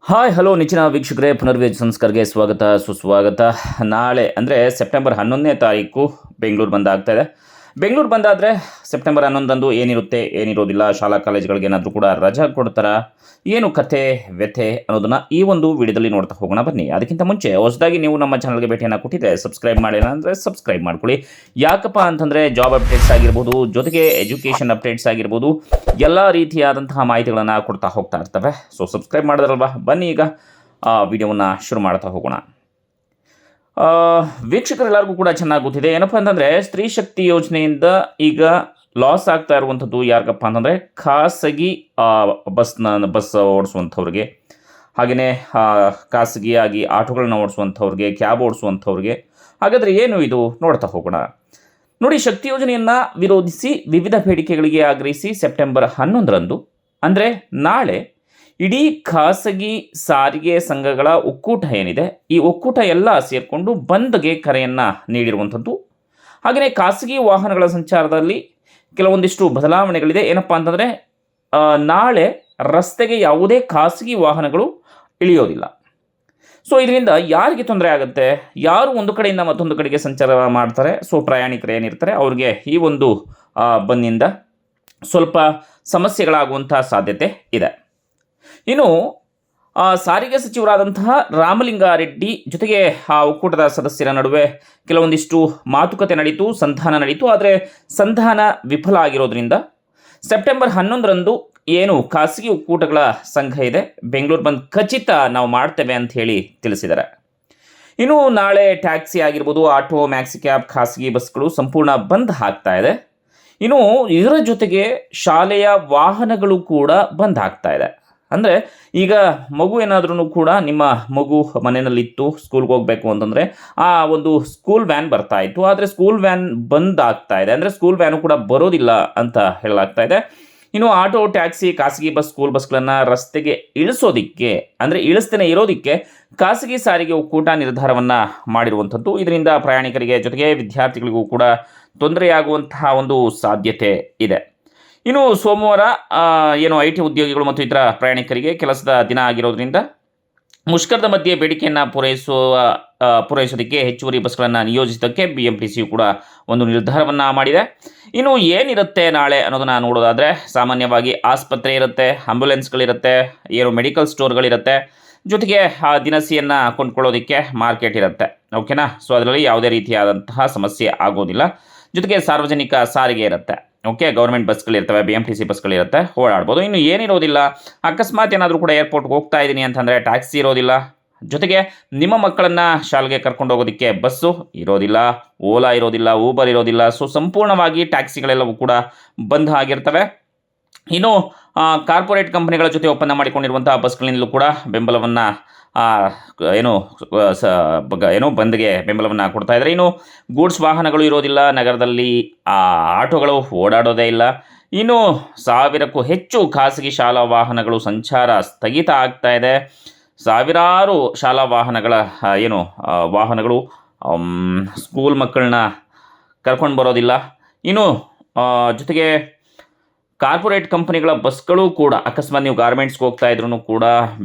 Hi hello ನೆಚ್ಚಿನ ವೀಕ್ಷಕರೇ, ಪುನರ್ವೇಜ್ ಸಂಸ್ಕಾರ್ಗೆ ಸ್ವಾಗತ ಸುಸ್ವಾಗತ. ನಾಳೆ ಅಂದರೆ ಸೆಪ್ಟೆಂಬರ್ 11ನೇ ತಾರೀಕು ಬೆಂಗಳೂರು ಬಂದ್ ಆಗ್ತಾ ಇದೆ. ಬೆಂಗಳೂರು ಬಂದಾದರೆ ಸೆಪ್ಟೆಂಬರ್ 11ರಂದು ಏನಿರುತ್ತೆ ಏನಿರೋದಿಲ್ಲ, ಶಾಲಾ ಕಾಲೇಜುಗಳಿಗೆ ಏನಾದರೂ ಕೂಡ ರಜಾ ಕೊಡ್ತಾರಾ, ಏನು ಕಥೆ ವ್ಯಥೆ ಅನ್ನೋದನ್ನು ಈ ಒಂದು ವಿಡಿಯೋದಲ್ಲಿ ನೋಡ್ತಾ ಹೋಗೋಣ ಬನ್ನಿ. ಅದಕ್ಕಿಂತ ಮುಂಚೆ ಹೊಸದಾಗಿ ನೀವು ನಮ್ಮ ಚಾನಲ್ಗೆ ಭೇಟಿಯನ್ನು ಕೊಟ್ಟಿದ್ದರೆ ಸಬ್ಸ್ಕ್ರೈಬ್ ಮಾಡಿಲ್ಲ ಅಂದರೆ ಸಬ್ಸ್ಕ್ರೈಬ್ ಮಾಡ್ಕೊಳ್ಳಿ. ಯಾಕಪ್ಪ ಅಂತಂದರೆ ಜಾಬ್ ಅಪ್ಡೇಟ್ಸ್ ಆಗಿರ್ಬೋದು, ಜೊತೆಗೆ ಎಜುಕೇಷನ್ ಅಪ್ಡೇಟ್ಸ್ ಆಗಿರ್ಬೋದು, ಎಲ್ಲ ರೀತಿಯಾದಂತಹ ಮಾಹಿತಿಗಳನ್ನು ಕೊಡ್ತಾ ಹೋಗ್ತಾ ಇರ್ತವೆ. ಸೊ ಸಬ್ಸ್ಕ್ರೈಬ್ ಮಾಡಿದ್ರಲ್ವಾ, ಬನ್ನಿ ಈಗ ವಿಡಿಯೋವನ್ನು ಶುರು ಮಾಡ್ತಾ ಹೋಗೋಣ. ವೀಕ್ಷಕರೆಲ್ಲರಿಗೂ ಕೂಡ ಚೆನ್ನಾಗಿ ಗೊತ್ತಿದೆ ಏನಪ್ಪ ಅಂತಂದರೆ, ಸ್ತ್ರೀ ಶಕ್ತಿ ಯೋಜನೆಯಿಂದ ಈಗ ಲಾಸ್ ಆಗ್ತಾ ಇರುವಂಥದ್ದು ಯಾರಿಗಪ್ಪ ಅಂತಂದರೆ ಖಾಸಗಿ ಬಸ್ ಓಡಿಸುವಂಥವ್ರಿಗೆ, ಹಾಗೆಯೇ ಖಾಸಗಿಯಾಗಿ ಆಟೋಗಳನ್ನ ಓಡಿಸುವಂಥವ್ರಿಗೆ, ಕ್ಯಾಬ್ ಓಡಿಸುವಂಥವ್ರಿಗೆ. ಹಾಗಾದರೆ ಏನು ಇದು ನೋಡ್ತಾ ಹೋಗೋಣ. ನೋಡಿ, ಶಕ್ತಿ ಯೋಜನೆಯನ್ನು ವಿರೋಧಿಸಿ ವಿವಿಧ ಬೇಡಿಕೆಗಳಿಗೆ ಆಗ್ರಹಿಸಿ ಸೆಪ್ಟೆಂಬರ್ 11ರಂದು ಅಂದರೆ ನಾಳೆ ಇಡೀ ಖಾಸಗಿ ಸಾರಿಗೆ ಸಂಘಗಳ ಒಕ್ಕೂಟ ಏನಿದೆ, ಈ ಒಕ್ಕೂಟ ಎಲ್ಲ ಸೇರಿಕೊಂಡು ಬಂದ್ಗೆ ಕರೆಯನ್ನು ನೀಡಿರುವಂಥದ್ದು. ಹಾಗೆಯೇ ಖಾಸಗಿ ವಾಹನಗಳ ಸಂಚಾರದಲ್ಲಿ ಕೆಲವೊಂದಿಷ್ಟು ಬದಲಾವಣೆಗಳಿದೆ. ಏನಪ್ಪ ಅಂತಂದರೆ, ನಾಳೆ ರಸ್ತೆಗೆ ಯಾವುದೇ ಖಾಸಗಿ ವಾಹನಗಳು ಇಳಿಯೋದಿಲ್ಲ. ಸೊ ಇದರಿಂದ ಯಾರಿಗೆ ತೊಂದರೆ ಆಗುತ್ತೆ, ಯಾರು ಒಂದು ಕಡೆಯಿಂದ ಮತ್ತೊಂದು ಕಡೆಗೆ ಸಂಚಾರ ಮಾಡ್ತಾರೆ, ಸೊ ಪ್ರಯಾಣಿಕರು ಏನಿರ್ತಾರೆ ಅವ್ರಿಗೆ ಈ ಒಂದು ಬಂದ್ನಿಂದ ಸ್ವಲ್ಪ ಸಮಸ್ಯೆಗಳಾಗುವಂಥ ಸಾಧ್ಯತೆ ಇದೆ. ಇನ್ನು ಸಾರಿಗೆ ಸಚಿವರಾದಂತಹ ರಾಮಲಿಂಗಾರೆಡ್ಡಿ ಜೊತೆಗೆ ಆ ಒಕ್ಕೂಟದ ಸದಸ್ಯರ ನಡುವೆ ಕೆಲವೊಂದಿಷ್ಟು ಮಾತುಕತೆ ನಡೀತು, ಸಂಧಾನ ನಡೀತು. ಆದರೆ ಸಂಧಾನ ವಿಫಲ ಆಗಿರೋದ್ರಿಂದ ಸೆಪ್ಟೆಂಬರ್ 11ರಂದು ಏನು ಖಾಸಗಿ ಒಕ್ಕೂಟಗಳ ಸಂಘ ಇದೆ, ಬೆಂಗಳೂರು ಬಂದ್ ಖಚಿತ ನಾವು ಮಾಡ್ತೇವೆ ಅಂತ ಹೇಳಿ ತಿಳಿಸಿದ್ದಾರೆ. ಇನ್ನು ನಾಳೆ ಟ್ಯಾಕ್ಸಿ ಆಗಿರ್ಬೋದು, ಆಟೋ, ಮ್ಯಾಕ್ಸಿ ಕ್ಯಾಬ್, ಖಾಸಗಿ ಬಸ್ಗಳು ಸಂಪೂರ್ಣ ಬಂದ್ ಆಗ್ತಾ ಇದೆ. ಇನ್ನು ಇದರ ಜೊತೆಗೆ ಶಾಲೆಯ ವಾಹನಗಳು ಕೂಡ ಬಂದ್ ಆಗ್ತಾ ಇದೆ. ಅಂದರೆ ಈಗ ಮಗು ಏನಾದ್ರೂ ಕೂಡ, ನಿಮ್ಮ ಮಗು ಮನೆಯಲ್ಲಿತ್ತು ಸ್ಕೂಲ್ಗೆ ಹೋಗಬೇಕು ಅಂತಂದರೆ ಆ ಒಂದು ಸ್ಕೂಲ್ ವ್ಯಾನ್ ಬರ್ತಾ ಇತ್ತು, ಆದರೆ ಸ್ಕೂಲ್ ವ್ಯಾನ್ ಬಂದ್ ಆಗ್ತಾ ಇದೆ. ಅಂದರೆ ಸ್ಕೂಲ್ ವ್ಯಾನು ಕೂಡ ಬರೋದಿಲ್ಲ ಅಂತ ಹೇಳಲಾಗ್ತಾ ಇದೆ. ಇನ್ನು ಆಟೋ, ಟ್ಯಾಕ್ಸಿ, ಖಾಸಗಿ ಬಸ್, ಸ್ಕೂಲ್ ಬಸ್ಗಳನ್ನು ರಸ್ತೆಗೆ ಇಳಿಸೋದಿಕ್ಕೆ, ಅಂದರೆ ಇಳಿಸ್ತೇನೆ ಇರೋದಕ್ಕೆ ಖಾಸಗಿ ಸಾರಿಗೆ ಒಕ್ಕೂಟ ನಿರ್ಧಾರವನ್ನು ಮಾಡಿರುವಂಥದ್ದು. ಇದರಿಂದ ಪ್ರಯಾಣಿಕರಿಗೆ ಜೊತೆಗೆ ವಿದ್ಯಾರ್ಥಿಗಳಿಗೂ ಕೂಡ ತೊಂದರೆಯಾಗುವಂತಹ ಒಂದು ಸಾಧ್ಯತೆ ಇದೆ. ಇನ್ನು ಸೋಮವಾರ ಏನು IT ಉದ್ಯೋಗಿಗಳು ಮತ್ತು ಇತರ ಪ್ರಯಾಣಿಕರಿಗೆ ಕೆಲಸದ ದಿನ ಆಗಿರೋದ್ರಿಂದ ಮುಷ್ಕರದ ಮಧ್ಯೆ ಬೇಡಿಕೆಯನ್ನು ಪೂರೈಸೋದಕ್ಕೆ ಹೆಚ್ಚುವರಿ ಬಸ್ಗಳನ್ನು ನಿಯೋಜಿಸೋದಕ್ಕೆ BMTC ಕೂಡ ಒಂದು ನಿರ್ಧಾರವನ್ನು ಮಾಡಿದೆ. ಇನ್ನು ಏನಿರುತ್ತೆ ನಾಳೆ ಅನ್ನೋದನ್ನು ನೋಡೋದಾದರೆ, ಸಾಮಾನ್ಯವಾಗಿ ಆಸ್ಪತ್ರೆ ಇರುತ್ತೆ, ಆಂಬ್ಯುಲೆನ್ಸ್ಗಳಿರುತ್ತೆ, ಏನು ಮೆಡಿಕಲ್ ಸ್ಟೋರ್ಗಳಿರುತ್ತೆ, ಜೊತೆಗೆ ಆ ದಿನಸಿಯನ್ನು ಕೊಂಡ್ಕೊಳ್ಳೋದಕ್ಕೆ ಮಾರ್ಕೆಟ್ ಇರುತ್ತೆ. ಓಕೆನಾ. ಸೊ ಅದರಲ್ಲಿ ಯಾವುದೇ ರೀತಿಯಾದಂತಹ ಸಮಸ್ಯೆ ಆಗೋದಿಲ್ಲ. ಜೊತೆಗೆ ಸಾರ್ವಜನಿಕ ಸಾರಿಗೆ ಇರುತ್ತೆ. ಓಕೆ, ಗೌರ್ಮೆಂಟ್ ಬಸ್ಗಳಿರ್ತವೆ, BMTC ಬಸ್ಗಳಿರುತ್ತೆ, ಓಡಾಡ್ಬೋದು. ಇನ್ನು ಏನಿರೋದಿಲ್ಲ, ಅಕಸ್ಮಾತ್ ಏನಾದರೂ ಕೂಡ ಏರ್ಪೋರ್ಟ್ಗೆ ಹೋಗ್ತಾ ಇದ್ದೀನಿ ಅಂತಂದರೆ ಟ್ಯಾಕ್ಸಿ ಇರೋದಿಲ್ಲ. ಜೊತೆಗೆ ನಿಮ್ಮ ಮಕ್ಕಳನ್ನು ಶಾಲೆಗೆ ಕರ್ಕೊಂಡು ಹೋಗೋದಕ್ಕೆ ಬಸ್ಸು ಇರೋದಿಲ್ಲ, ಓಲಾ ಇರೋದಿಲ್ಲ, ಊಬರ್ ಇರೋದಿಲ್ಲ. ಸೊ ಸಂಪೂರ್ಣವಾಗಿ ಟ್ಯಾಕ್ಸಿಗಳೆಲ್ಲವೂ ಕೂಡ ಬಂದ್ ಆಗಿರ್ತವೆ. ಇನ್ನು ಕಾರ್ಪೊರೇಟ್ ಕಂಪನಿಗಳ ಜೊತೆ ಒಪ್ಪಂದ ಮಾಡಿಕೊಂಡಿರುವಂಥ ಬಸ್ಗಳಿಂದಲೂ ಕೂಡ ಬೆಂಬಲವನ್ನು ಬಂದ್ಗೆ ಬೆಂಬಲವನ್ನು ಕೊಡ್ತಾ ಇದ್ದಾರೆ. ಇನ್ನು ಗೂಡ್ಸ್ ವಾಹನಗಳು ಇರೋದಿಲ್ಲ, ನಗರದಲ್ಲಿ ಆಟೋಗಳು ಓಡಾಡೋದೇ ಇಲ್ಲ. ಇನ್ನು 1000ಕ್ಕೂ ಹೆಚ್ಚು ಖಾಸಗಿ ಶಾಲಾ ವಾಹನಗಳು ಸಂಚಾರ ಸ್ಥಗಿತ ಆಗ್ತಾ ಇದೆ. ಸಾವಿರಾರು ಶಾಲಾ ವಾಹನಗಳ ವಾಹನಗಳು ಸ್ಕೂಲ್ ಮಕ್ಕಳನ್ನ ಕರ್ಕೊಂಡು ಬರೋದಿಲ್ಲ. ಇನ್ನು ಜೊತೆಗೆ ಕಾರ್ಪೊರೇಟ್ ಕಂಪನಿಗಳ ಬಸ್ಗಳು ಕೂಡ, ಅಕಸ್ಮಾತ್ ನೀವು ಗಾರ್ಮೆಂಟ್ಸ್ಗೆ ಹೋಗ್ತಾ ಇದ್ರೂ ಕೂಡ,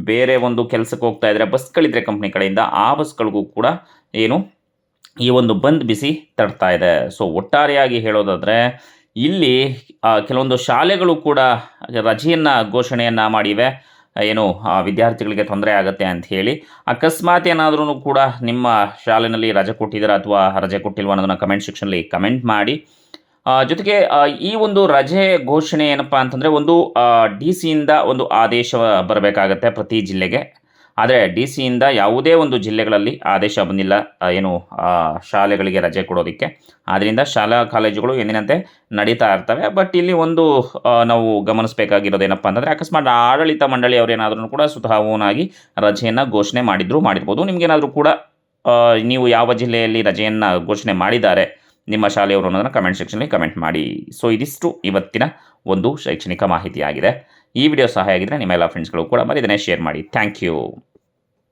ಬೇರೆ ಒಂದು ಕೆಲಸಕ್ಕೆ ಹೋಗ್ತಾ ಇದ್ದರೆ ಬಸ್ಗಳಿದ್ರೆ ಕಂಪ್ನಿ ಕಡೆಯಿಂದ, ಆ ಬಸ್ಗಳಿಗೂ ಕೂಡ ಈ ಒಂದು ಬಂದ್ ಬಿಸಿ ತಡ್ತಾ ಇದೆ. ಸೊ ಒಟ್ಟಾರೆಯಾಗಿ ಹೇಳೋದಾದರೆ ಇಲ್ಲಿ ಕೆಲವೊಂದು ಶಾಲೆಗಳು ಕೂಡ ರಜೆಯನ್ನು ಘೋಷಣೆಯನ್ನು ಮಾಡಿವೆ. ವಿದ್ಯಾರ್ಥಿಗಳಿಗೆ ತೊಂದರೆ ಆಗುತ್ತೆ ಅಂತ ಹೇಳಿ. ಅಕಸ್ಮಾತ್ ಏನಾದ್ರೂ ಕೂಡ ನಿಮ್ಮ ಶಾಲೆಯಲ್ಲಿ ರಜೆ ಕೊಟ್ಟಿದ್ದೀರಾ ಅಥವಾ ರಜೆ ಕೊಟ್ಟಿಲ್ವ ಅನ್ನೋದನ್ನು ಕಮೆಂಟ್ ಸೆಕ್ಷನ್ಲಿ ಕಮೆಂಟ್ ಮಾಡಿ. ಜೊತೆಗೆ ಈ ಒಂದು ರಜೆ ಘೋಷಣೆ ಏನಪ್ಪ ಅಂತಂದರೆ, ಒಂದು DC ಒಂದು ಆದೇಶ ಬರಬೇಕಾಗತ್ತೆ ಪ್ರತಿ ಜಿಲ್ಲೆಗೆ. ಆದರೆ DC ಯಾವುದೇ ಒಂದು ಜಿಲ್ಲೆಗಳಲ್ಲಿ ಆದೇಶ ಬಂದಿಲ್ಲ ಶಾಲೆಗಳಿಗೆ ರಜೆ ಕೊಡೋದಕ್ಕೆ. ಆದ್ದರಿಂದ ಶಾಲಾ ಕಾಲೇಜುಗಳು ಎಂದಿನಂತೆ ನಡೀತಾ ಇರ್ತವೆ. ಬಟ್ ಇಲ್ಲಿ ಒಂದು ನಾವು ಗಮನಿಸಬೇಕಾಗಿರೋದು ಏನಪ್ಪ ಅಂತಂದರೆ, ಅಕಸ್ಮಾತ್ ಆಡಳಿತ ಮಂಡಳಿ ಅವರೇನಾದ್ರೂ ಕೂಡ ಸ್ವತಃ ಓನಾಗಿ ರಜೆಯನ್ನು ಘೋಷಣೆ ಮಾಡಿರ್ಬೋದು. ನಿಮಗೇನಾದರೂ ಕೂಡ ನೀವು ಯಾವ ಜಿಲ್ಲೆಯಲ್ಲಿ ರಜೆಯನ್ನು ಘೋಷಣೆ ಮಾಡಿದ್ದಾರೆ ನಿಮ್ಮ ಶಾಲೆಯವರು ಅನ್ನೋದನ್ನು ಕಮೆಂಟ್ ಸೆಕ್ಷನ್ಲಿ ಕಮೆಂಟ್ ಮಾಡಿ. ಸೊ ಇದಿಷ್ಟು ಇವತ್ತಿನ ಒಂದು ಶೈಕ್ಷಣಿಕ ಮಾಹಿತಿಯಾಗಿದೆ. ಈ ವಿಡಿಯೋ ಸಹಾಯ ಆಗಿದ್ದರೆ ನಿಮ್ಮ ಎಲ್ಲ ಫ್ರೆಂಡ್ಸ್ಗಳು ಕೂಡ ಮರಿದೇನೆ ಶೇರ್ ಮಾಡಿ. Thank you.